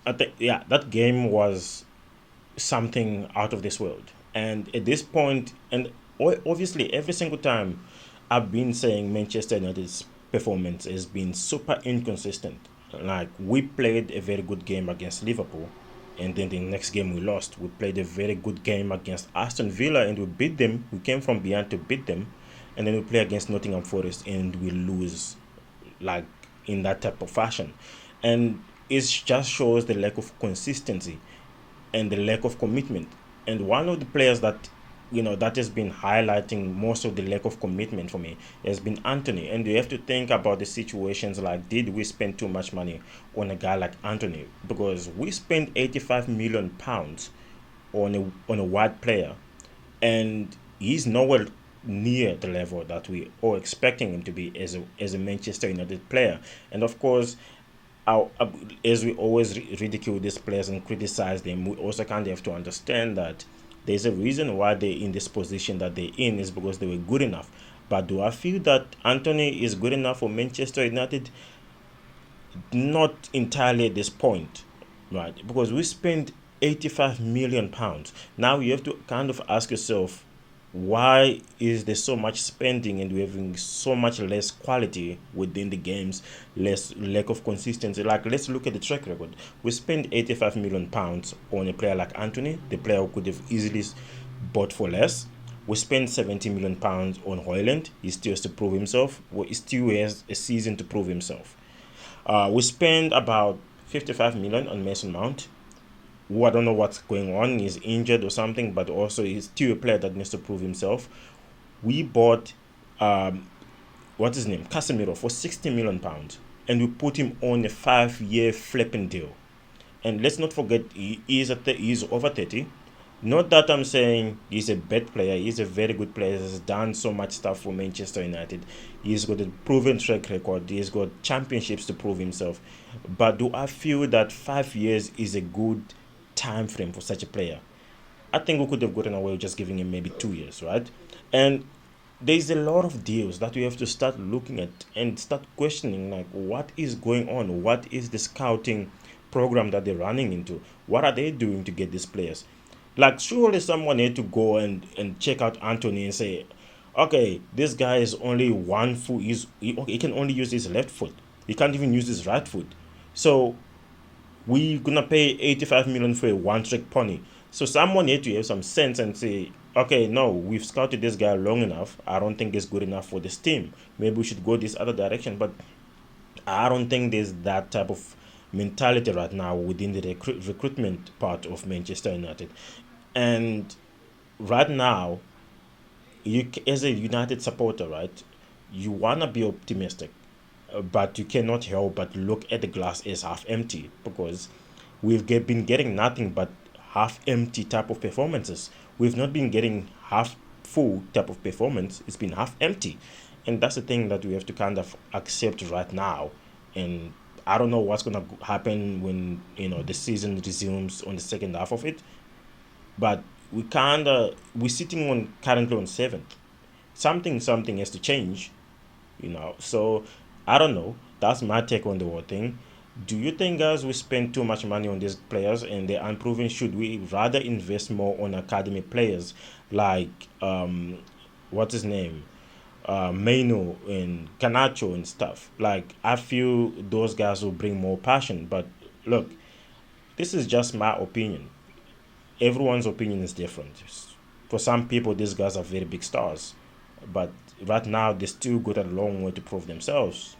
I think, yeah, that game was something out of this world. And at this point, and obviously, every single time I've been saying Manchester United's performance has been super inconsistent. Like, we played a very good game against Liverpool, and then the next game we lost. We played a very good game against Aston Villa, and we beat them. We came from behind to beat them, and then we play against Nottingham Forest, and we lose, like, in that type of fashion. And it just shows the lack of consistency and the lack of commitment. And one of the players that that has been highlighting most of the lack of commitment for me has been Anthony. And you have to think about the situations like, did we spend too much money on a guy like Anthony? Because we spent 85 million pounds on a wide player, and he's nowhere near the level that we are expecting him to be as a Manchester United player. And of course, our, as we always ridicule these players and criticize them, we also kind of have to understand that there's a reason why they're in this position that they're in is because they were good enough. But do I feel that Anthony is good enough for Manchester United? Not entirely at this point, right? Because we spent 85 million pounds. Now you have to kind of ask yourself, why is there so much spending and we're having so much less quality within the games, less lack of consistency? Like, let's look at the track record. We spent 85 million pounds on a player like Anthony, the player who could have easily bought for less. We spent 70 million pounds on Hoyland. He still has to prove himself. Well, he still has a season to prove himself. We spent about 55 million on Mason Mount, who I don't know what's going on. He's injured or something, but also he's still a player that needs to prove himself. We bought, what's his name, Casemiro, for 60 million pounds, and we put him on a 5-year flipping deal. And let's not forget, he's over 30. Not that I'm saying he's a bad player. He's a very good player. He's done so much stuff for Manchester United. He's got a proven track record. He's got championships to prove himself. But do I feel that 5 years is a good time frame for such a player? I think we could have gotten away with just giving him maybe 2 years, right? And there's a lot of deals that we have to start looking at and start questioning, like, what is going on? What is the scouting program that they're running into? What are they doing to get these players? Like, surely someone had to go and check out Anthony and say, okay, this guy is only one foot. He can only use his left foot. He can't even use his right foot. So we gonna pay 85 million for a one-trick pony. So someone had to have some sense and say, okay, no, we've scouted this guy long enough. I don't think it's good enough for this team. Maybe we should go this other direction. But I don't think there's that type of mentality right now within the recruitment part of Manchester United. And right now, as a United supporter, right, you wanna be optimistic, but you cannot help but look at the glass as half empty, because been getting nothing but half empty type of performances. We've not been getting half full type of performance. It's been half empty, and that's the thing that we have to kind of accept right now. And I don't know what's gonna happen when the season resumes on the second half of it, but we're sitting on currently on seventh. Something has to change. So I don't know. That's my take on the whole thing. Do you think, guys, we spend too much money on these players and they're unproven? Should we rather invest more on academy players like, what's his name, Maino and Canacho and stuff? Like, I feel those guys will bring more passion. But look, this is just my opinion. Everyone's opinion is different. For some people, these guys are very big stars, but right now they still got a long way to prove themselves.